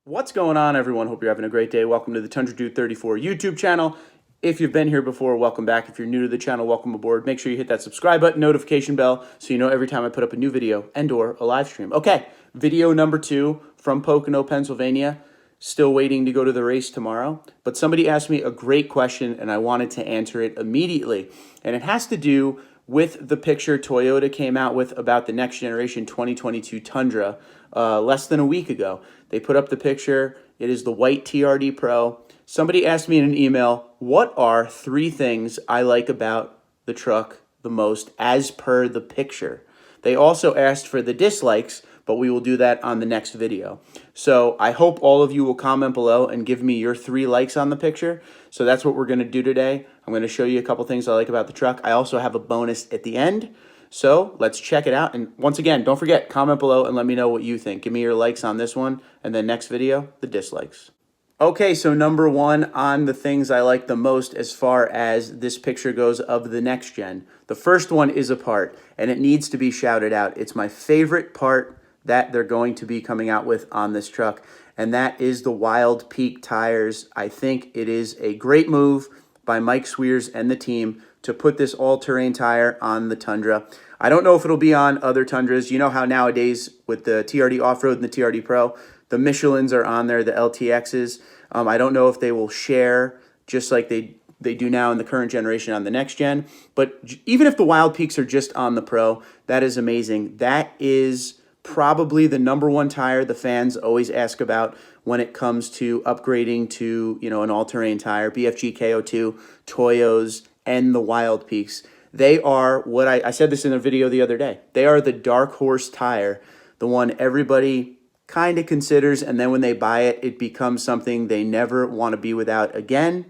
What's going on, everyone? Hope you're having a great day. Welcome to the Tundra Dude 34 YouTube channel. If you've been here before, welcome back. If you're new to the channel, welcome aboard. Make sure you hit that subscribe button, notification bell, so you know every time I put up a new video and or a live stream. Okay, video number 2 from Pocono, Pennsylvania. Still waiting to go to the race tomorrow. But somebody asked me a great question, and I wanted to answer it immediately. And it has to do with the picture Toyota came out with about the next generation 2022 Tundra less than a week ago. They put up the picture. It is the white TRD Pro. Somebody asked me in an email, what are 3 things I like about the truck the most as per the picture? They also asked for the dislikes, but we will do that on the next video. So I hope all of you will comment below and give me your 3 likes on the picture. So that's what we're going to do today. I'm going to show you a couple things I like about the truck. I also have a bonus at the end. So let's check it out. And once again, don't forget, comment below and let me know what you think. Give me your likes on this one, and then next video, the dislikes. Okay, so number 1 on the things I like the most as far as this picture goes of the next gen. The first one is a part, and it needs to be shouted out. It's my favorite part that they're going to be coming out with on this truck, and that is the Wild Peak tires. I think it is a great move by Mike Sweers and the team to put this all-terrain tire on the Tundra. I don't know if it'll be on other Tundras. You know how nowadays with the TRD Off-Road and the TRD Pro, the Michelins are on there, the LTXs. I don't know if they will share just like they do now in the current generation on the next gen. But even if the Wild Peaks are just on the Pro, that is amazing. That is probably the #1 tire the fans always ask about when it comes to upgrading to, you know, an all-terrain tire. BFG KO2, Toyos, and the Wild Peaks. They are what I said this in a video the other day. They are the dark horse tire, the one everybody kind of considers, and then when they buy it, it becomes something they never want to be without again.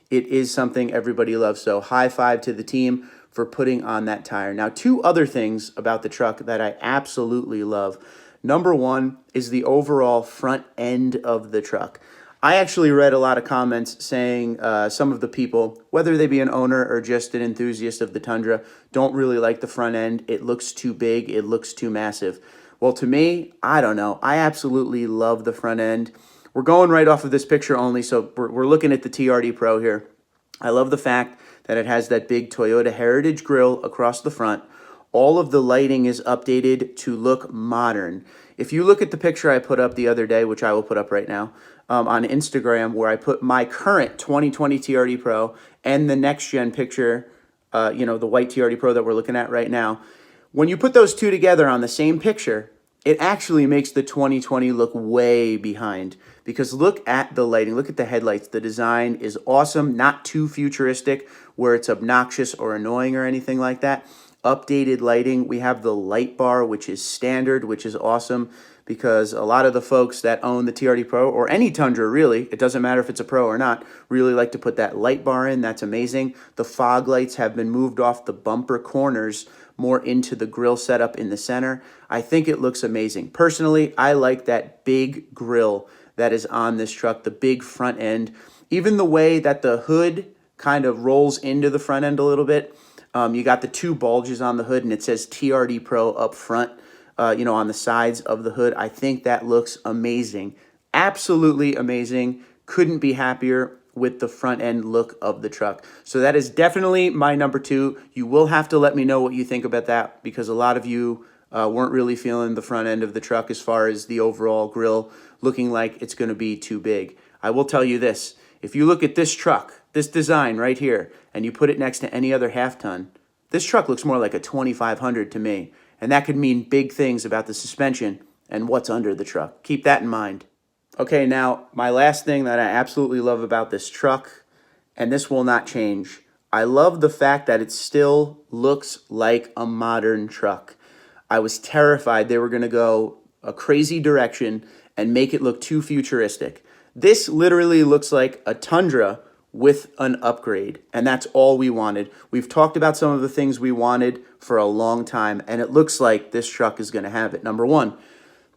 It is something everybody loves. So high five to the team for putting on that tire. Now, 2 other things about the truck that I absolutely love. Number 1 is the overall front end of the truck. I actually read a lot of comments saying some of the people, whether they be an owner or just an enthusiast of the Tundra, don't really like the front end. It looks too big. It looks too massive. Well, to me, I don't know. I absolutely love the front end. We're going right off of this picture only, so we're looking at the TRD Pro here. I love the fact that it has that big Toyota Heritage grille across the front. All of the lighting is updated to look modern. If you look at the picture I put up the other day, which I will put up right now, on Instagram, where I put my current 2020 TRD Pro and the next gen picture, you know, the white TRD Pro that we're looking at right now. When you put those 2 together on the same picture, it actually makes the 2020 look way behind, because look at the lighting, look at the headlights. The design is awesome, not too futuristic where it's obnoxious or annoying or anything like that. Updated lighting. We have the light bar, which is standard, which is awesome, because a lot of the folks that own the TRD Pro, or any Tundra really, it doesn't matter if it's a Pro or not, really like to put that light bar in. That's amazing. The fog lights have been moved off the bumper corners more into the grill setup in the center. I think it looks amazing. Personally, I like that big grill that is on this truck, the big front end. Even the way that the hood kind of rolls into the front end a little bit. You got the 2 bulges on the hood, and it says TRD Pro up front, you know, on the sides of the hood. I think that looks amazing. Absolutely amazing. Couldn't be happier with the front end look of the truck. So that is definitely my number 2. You will have to let me know what you think about that, because a lot of you weren't really feeling the front end of the truck as far as the overall grille looking like it's going to be too big. I will tell you this. If you look at this truck, this design right here, and you put it next to any other half-ton, this truck looks more like a 2500 to me. And that could mean big things about the suspension and what's under the truck. Keep that in mind. Okay, now, my last thing that I absolutely love about this truck, and this will not change, I love the fact that it still looks like a modern truck. I was terrified they were going to go a crazy direction and make it look too futuristic. This literally looks like a Tundra with an upgrade, and that's all we wanted. We've talked about some of the things we wanted for a long time, and it looks like this truck is going to have it. Number 1,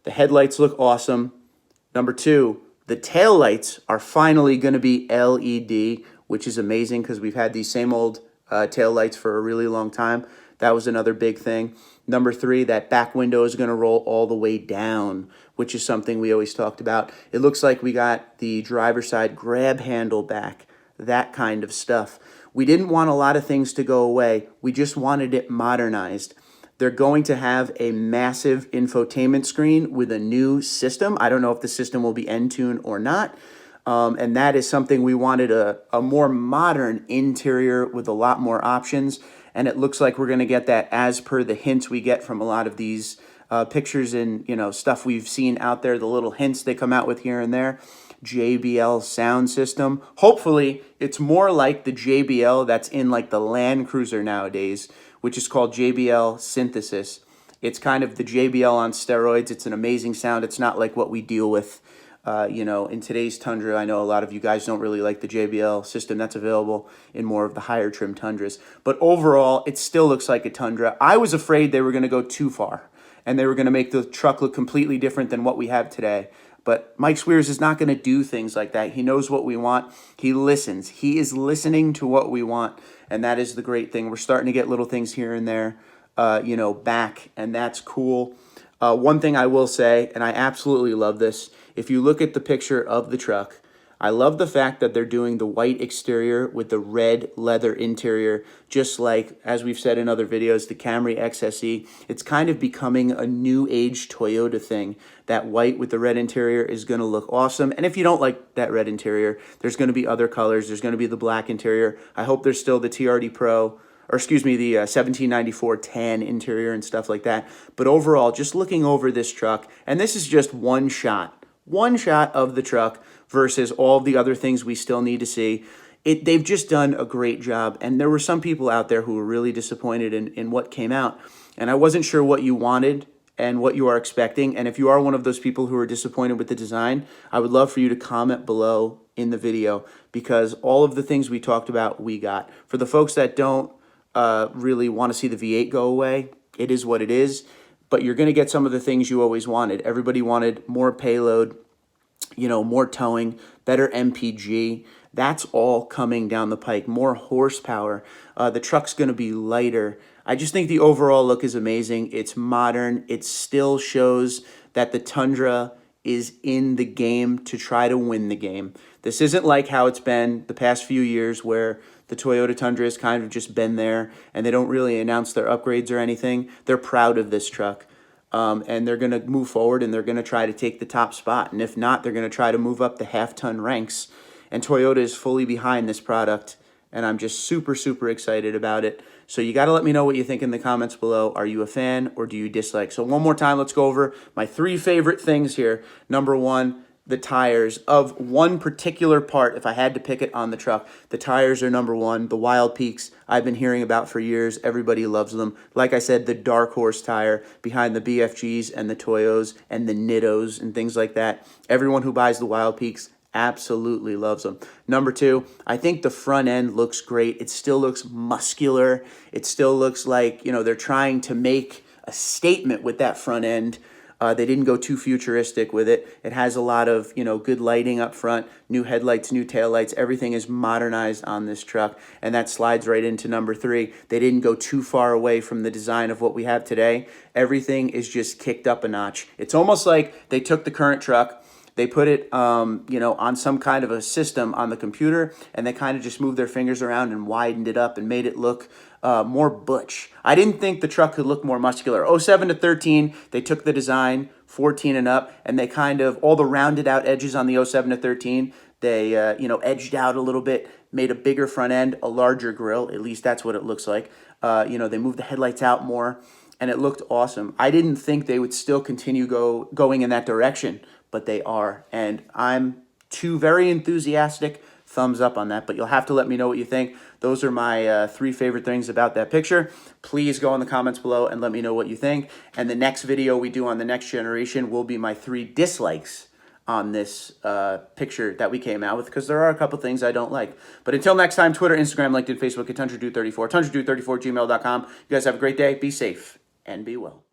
the headlights look awesome. Number 2, the tail lights are finally going to be LED, which is amazing because we've had these same old tail lights for a really long time. That was another big thing. Number 3, that back window is going to roll all the way down, which is something we always talked about. It looks like we got the driver's side grab handle back, that kind of stuff. We didn't want a lot of things to go away. We just wanted it modernized. They're going to have a massive infotainment screen with a new system. I don't know if the system will be Entune or not. And that is something we wanted, a more modern interior with a lot more options. And it looks like we're going to get that as per the hints we get from a lot of these pictures and, stuff we've seen out there, the little hints they come out with here and there. Jbl Sound system. Hopefully, it's more like the JBL that's in like the Land Cruiser nowadays, which is called JBL Synthesis. It's kind of the JBL on steroids. It's an amazing sound. It's not like what we deal with in today's Tundra. I know a lot of you guys don't really like the JBL system that's available in more of the higher trim Tundras. But overall, it still looks like a Tundra. I was afraid they were going to go too far and they were going to make the truck look completely different than what we have today. But Mike Swears is not going to do things like that. He knows what we want. He listens. He is listening to what we want. And that is the great thing. We're starting to get little things here and there, back. And that's cool. One thing I will say, and I absolutely love this, if you look at the picture of the truck, I love the fact that they're doing the white exterior with the red leather interior, just like, as we've said in other videos, the Camry XSE. It's kind of becoming a new age Toyota thing. That white with the red interior is going to look awesome. And if you don't like that red interior, there's going to be other colors. There's going to be the black interior. I hope there's still the TRD Pro, or excuse me, the 1794 tan interior and stuff like that. But overall, just looking over this truck, and this is just one shot of the truck versus all the other things we still need to see. They've just done a great job. And there were some people out there who were really disappointed in what came out. And I wasn't sure what you wanted and what you are expecting. And if you are one of those people who are disappointed with the design, I would love for you to comment below in the video, because all of the things we talked about, we got. For the folks that don't really want to see the V8 go away, it is what it is. But you're going to get some of the things you always wanted. Everybody wanted more payload, more towing, better MPG. That's all coming down the pike. More horsepower. The truck's going to be lighter. I just think the overall look is amazing. It's modern. It still shows that the Tundra is in the game to try to win the game. This isn't like how it's been the past few years where the Toyota Tundra has kind of just been there and they don't really announce their upgrades or anything. They're proud of this truck. And they're going to move forward and they're going to try to take the top spot. And if not, they're going to try to move up the half-ton ranks. And Toyota is fully behind this product. And I'm just super, super excited about it. So you got to let me know what you think in the comments below. Are you a fan or do you dislike? So one more time, let's go over my 3 favorite things here. Number 1, the tires of one particular part. If I had to pick it on the truck, the tires are number 1. The Wild Peaks I've been hearing about for years. Everybody loves them. Like I said, the dark horse tire behind the BFGs and the Toyos and the Nittos and things like that. Everyone who buys the Wild Peaks absolutely loves them. Number 2, I think the front end looks great. It still looks muscular. It still looks like, they're trying to make a statement with that front end. They didn't go too futuristic with it. It has a lot of, good lighting up front, new headlights, new taillights. Everything is modernized on this truck, and that slides right into number 3. They didn't go too far away from the design of what we have today. Everything is just kicked up a notch. It's almost like they took the current truck, they put it, on some kind of a system on the computer, and they kind of just moved their fingers around and widened it up and made it look more butch. I didn't think the truck could look more muscular. 07 to 13, they took the design, 14 and up, and they kind of, all the rounded out edges on the 07 to 13, they, edged out a little bit, made a bigger front end, a larger grille. At least that's what it looks like. They moved the headlights out more, and it looked awesome. I didn't think they would still continue going in that direction, but they are. And I'm too very enthusiastic. Thumbs up on that, but you'll have to let me know what you think. Those are my 3 favorite things about that picture. Please go in the comments below and let me know what you think. And the next video we do on the next generation will be my 3 dislikes on this picture that we came out with, because there are a couple things I don't like. But until next time, Twitter, Instagram, LinkedIn, Facebook at TundraDude34, TundraDude34@gmail.com. You guys have a great day. Be safe and be well.